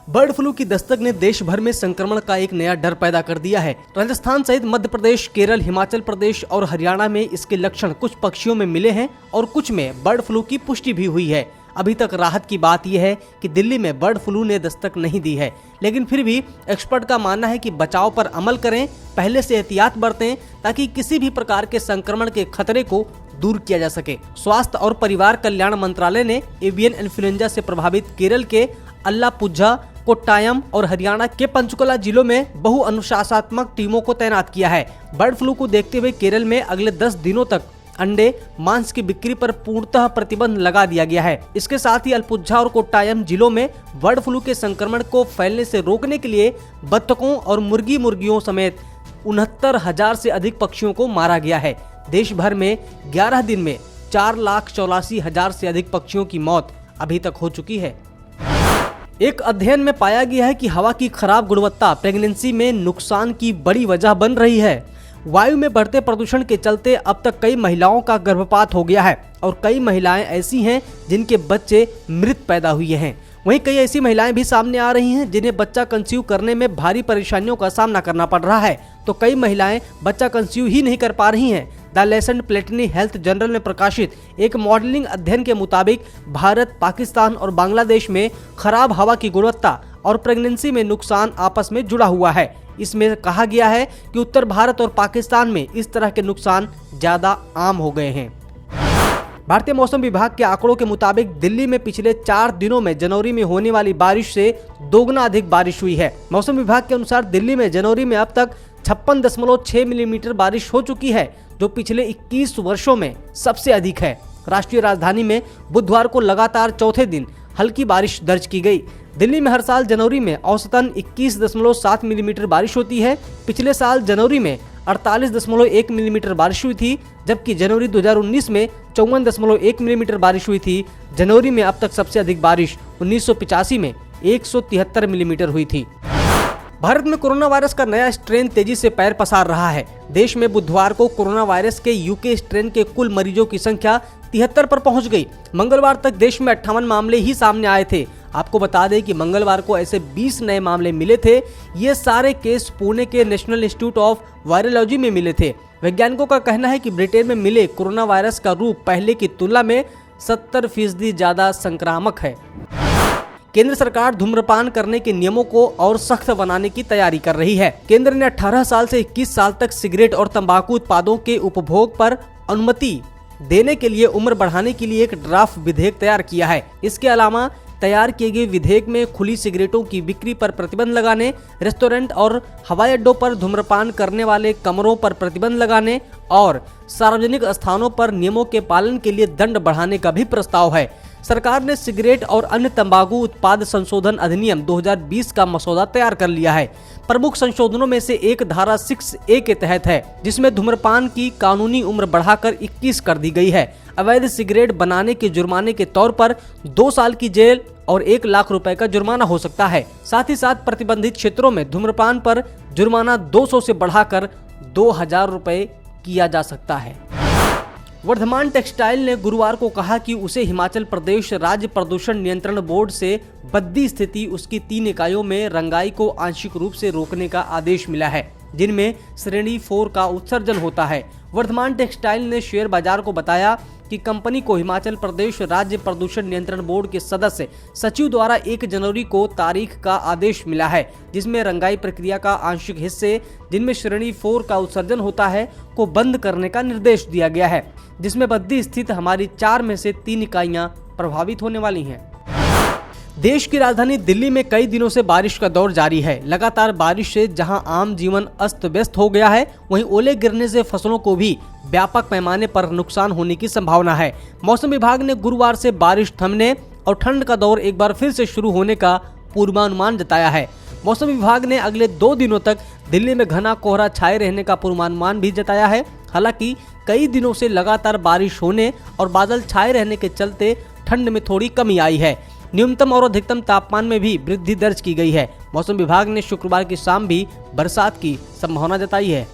Bird flu की दस्तक ने देश भर में संक्रमण का एक नया डर पैदा कर दिया है। राजस्थान सहित मध्य प्रदेश, केरल, हिमाचल प्रदेश और हरियाणा में इसके लक्षण कुछ पक्षियों में मिले हैं और कुछ में बर्ड फ्लू की पुष्टि भी हुई है। अभी तक राहत की बात यह है कि दिल्ली में बर्ड फ्लू ने दस्तक नहीं दी है, लेकिन फिर भी एक्सपर्ट का मानना है कि बचाव पर अमल करें, पहले से एहतियात बरतें ताकि किसी भी प्रकार के संक्रमण के खतरे को दूर किया जा सके। स्वास्थ्य और परिवार कल्याण मंत्रालय ने एवियन इन्फ्लुएंजा से प्रभावित केरल के अल्लापुझा, कोट्टायम और हरियाणा के पंचकुला जिलों में बहु अनुशासनात्मक टीमों को तैनात किया है। बर्ड फ्लू को देखते हुए केरल में अगले 10 दिनों तक अंडे, मांस की बिक्री पर पूर्णतः प्रतिबंध लगा दिया गया है। इसके साथ ही अल्पुझा और कोट्टायम जिलों में बर्ड फ्लू के संक्रमण को फैलने से रोकने के लिए बत्तखों और मुर्गियों समेत 69,000 से अधिक पक्षियों को मारा गया है। देश भर में 11 दिन में 4,84,000 से अधिक पक्षियों की मौत अभी तक हो चुकी है। एक अध्ययन में पाया गया है कि हवा की खराब गुणवत्ता प्रेगनेंसी में नुकसान की बड़ी वजह बन रही है। वायु में बढ़ते प्रदूषण के चलते अब तक कई महिलाओं का गर्भपात हो गया है और कई महिलाएं ऐसी हैं जिनके बच्चे मृत पैदा हुए हैं। वहीं कई ऐसी महिलाएं भी सामने आ रही हैं जिन्हें बच्चा कंसीव करने में भारी परेशानियों का सामना करना पड़ रहा है, तो कई महिलाएं बच्चा कंसीव ही नहीं कर पा रही हैं। द लेसेंट प्लेटनी हेल्थ जर्नल में प्रकाशित एक मॉडलिंग अध्ययन के मुताबिक भारत, पाकिस्तान और बांग्लादेश में खराब हवा की गुणवत्ता और प्रेगनेंसी में नुकसान आपस में जुड़ा हुआ है। इसमें कहा गया है कि उत्तर भारत और पाकिस्तान में इस तरह के नुकसान ज्यादा आम हो गए हैं। भारतीय मौसम विभाग के आंकड़ों के मुताबिक दिल्ली में पिछले 4 दिनों में जनवरी में होने वाली बारिश से दोगुना अधिक बारिश हुई है। मौसम विभाग के अनुसार दिल्ली में जनवरी में अब तक 56.6 मिलीमीटर बारिश हो चुकी है, जो पिछले 21 वर्षों में सबसे अधिक है। राष्ट्रीय राजधानी में बुधवार को लगातार चौथे दिन हल्की बारिश दर्ज की गई। दिल्ली में हर साल जनवरी में औसतन 21.7 मिलीमीटर बारिश होती है। पिछले साल जनवरी में 48.1 मिलीमीटर बारिश हुई थी, जबकि जनवरी 2019 में 54.1 मिलीमीटर बारिश हुई थी। जनवरी में अब तक सबसे अधिक बारिश 1985 में 173 मिलीमीटर हुई थी। भारत में कोरोना वायरस का नया स्ट्रेन तेजी से पैर पसार रहा है। देश में बुधवार को कोरोना वायरस के यूके स्ट्रेन के कुल मरीजों की संख्या 73 पर पहुंच गई। मंगलवार तक देश में 58 मामले ही सामने आए थे। आपको बता दें कि मंगलवार को ऐसे 20 नए मामले मिले थे। ये सारे केस पुणे के नेशनल इंस्टीट्यूट ऑफ वायरोलॉजी में मिले थे। वैज्ञानिकों का कहना है कि ब्रिटेन में मिले कोरोना वायरस का रूप पहले की तुलना में 70% ज्यादा संक्रामक है। केंद्र सरकार धूम्रपान करने के नियमों को और सख्त बनाने की तैयारी कर रही है। केंद्र ने 18 साल से 21 साल तक सिगरेट और तंबाकू उत्पादों के उपभोग पर अनुमति देने के लिए उम्र बढ़ाने के लिए एक ड्राफ्ट विधेयक तैयार किया है। इसके अलावा तैयार किए गए विधेयक में खुली सिगरेटों की बिक्री पर प्रतिबंध लगाने, रेस्टोरेंट और हवाई अड्डों पर धूम्रपान करने वाले कमरों पर प्रतिबंध लगाने और सार्वजनिक स्थानों पर नियमों के पालन के लिए दंड बढ़ाने का भी प्रस्ताव है। सरकार ने सिगरेट और अन्य तंबाकू उत्पाद संशोधन अधिनियम 2020 का मसौदा तैयार कर लिया है। प्रमुख संशोधनों में से एक धारा 6A के तहत है, जिसमें धूम्रपान की कानूनी उम्र बढ़ाकर 21 कर दी गई है। अवैध सिगरेट बनाने के जुर्माने के तौर पर 2 साल की जेल और 1 लाख रुपए का जुर्माना हो सकता है। साथ ही साथ प्रतिबंधित क्षेत्रों में धूम्रपान पर जुर्माना 200 से बढ़ाकर 2,000 रुपए किया जा सकता है। वर्धमान टेक्सटाइल ने गुरुवार को कहा कि उसे हिमाचल प्रदेश राज्य प्रदूषण नियंत्रण बोर्ड से बद्दी स्थिति उसकी 3 इकाइयों में रंगाई को आंशिक रूप से रोकने का आदेश मिला है, जिनमें श्रेणी 4 का उत्सर्जन होता है। वर्धमान टेक्सटाइल ने शेयर बाजार को बताया कि कंपनी को हिमाचल प्रदेश राज्य प्रदूषण नियंत्रण बोर्ड के सदस्य सचिव द्वारा 1 जनवरी को तारीख का आदेश मिला है, जिसमें रंगाई प्रक्रिया का आंशिक हिस्से, जिनमें श्रेणी 4 का उत्सर्जन होता है, को बंद करने का निर्देश दिया गया है, जिसमें बद्दी स्थित हमारी 4 में से 3 इकाइयां प्रभावित होने वाली हैं। देश की राजधानी दिल्ली में कई दिनों से बारिश का दौर जारी है। लगातार बारिश से जहां आम जीवन अस्त व्यस्त हो गया है, वहीं ओले गिरने से फसलों को भी व्यापक पैमाने पर नुकसान होने की संभावना है। मौसम विभाग ने गुरुवार से बारिश थमने और ठंड का दौर एक बार फिर से शुरू होने का पूर्वानुमान जताया है। मौसम विभाग ने अगले 2 दिनों तक दिल्ली में घना कोहरा छाए रहने का पूर्वानुमान भी जताया है। हालांकि कई दिनों से लगातार बारिश होने और बादल छाए रहने के चलते ठंड में थोड़ी कमी आई है। न्यूनतम और अधिकतम तापमान में भी वृद्धि दर्ज की गई है। मौसम विभाग ने शुक्रवार की शाम भी बरसात की संभावना जताई है।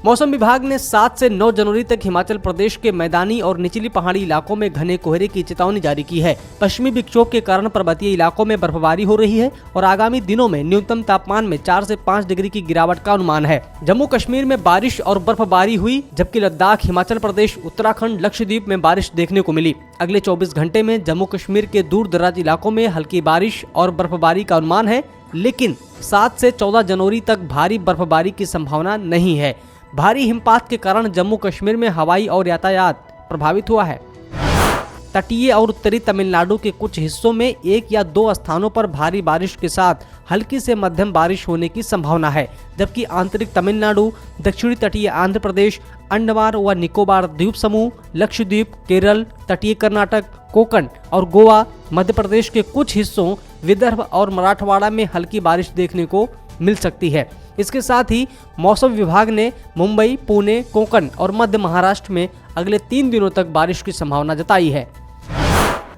मौसम विभाग ने 7 से 9 जनवरी तक हिमाचल प्रदेश के मैदानी और निचली पहाड़ी इलाकों में घने कोहरे की चेतावनी जारी की है। पश्चिमी विक्षोभ के कारण पर्वतीय इलाकों में बर्फबारी हो रही है और आगामी दिनों में न्यूनतम तापमान में 4 से 5 डिग्री की गिरावट का अनुमान है। जम्मू कश्मीर में बारिश और बर्फबारी हुई, जबकि लद्दाख, हिमाचल प्रदेश, उत्तराखंड, लक्षद्वीप में बारिश देखने को मिली। अगले 24 घंटे में जम्मू कश्मीर के दूर दराज इलाकों में हल्की बारिश और बर्फबारी का अनुमान है, लेकिन 7 से 14 जनवरी तक भारी बर्फबारी की संभावना नहीं है। भारी हिमपात के कारण जम्मू कश्मीर में हवाई और यातायात प्रभावित हुआ है। तटीय और उत्तरी तमिलनाडु के कुछ हिस्सों में 1 या 2 स्थानों पर भारी बारिश के साथ हल्की से मध्यम बारिश होने की संभावना है, जबकि आंतरिक तमिलनाडु, दक्षिणी तटीय आंध्र प्रदेश, अंडमान व निकोबार द्वीप समूह, लक्षद्वीप, केरल, तटीय कर्नाटक, कोंकण और गोवा, मध्य प्रदेश के कुछ हिस्सों, विदर्भ और मराठवाड़ा में हल्की बारिश देखने को मिल सकती है। इसके साथ ही मौसम विभाग ने मुंबई, पुणे, कोंकण और मध्य महाराष्ट्र में अगले 3 दिनों तक बारिश की संभावना जताई है।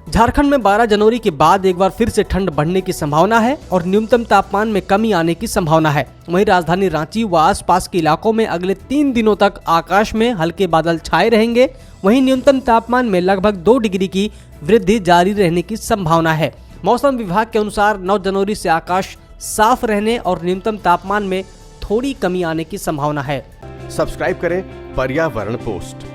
झारखंड में 12 जनवरी के बाद एक बार फिर से ठंड बढ़ने की संभावना है और न्यूनतम तापमान में कमी आने की संभावना है। वहीं राजधानी रांची व आसपास के इलाकों में अगले 3 दिनों तक आकाश में हल्के बादल छाए रहेंगे। वहीं न्यूनतम तापमान में लगभग 2 डिग्री की वृद्धि जारी रहने की संभावना है। मौसम विभाग के अनुसार 9 जनवरी से आकाश साफ रहने और न्यूनतम तापमान में थोड़ी कमी आने की संभावना है। सब्सक्राइब करें पर्यावरण पोस्ट।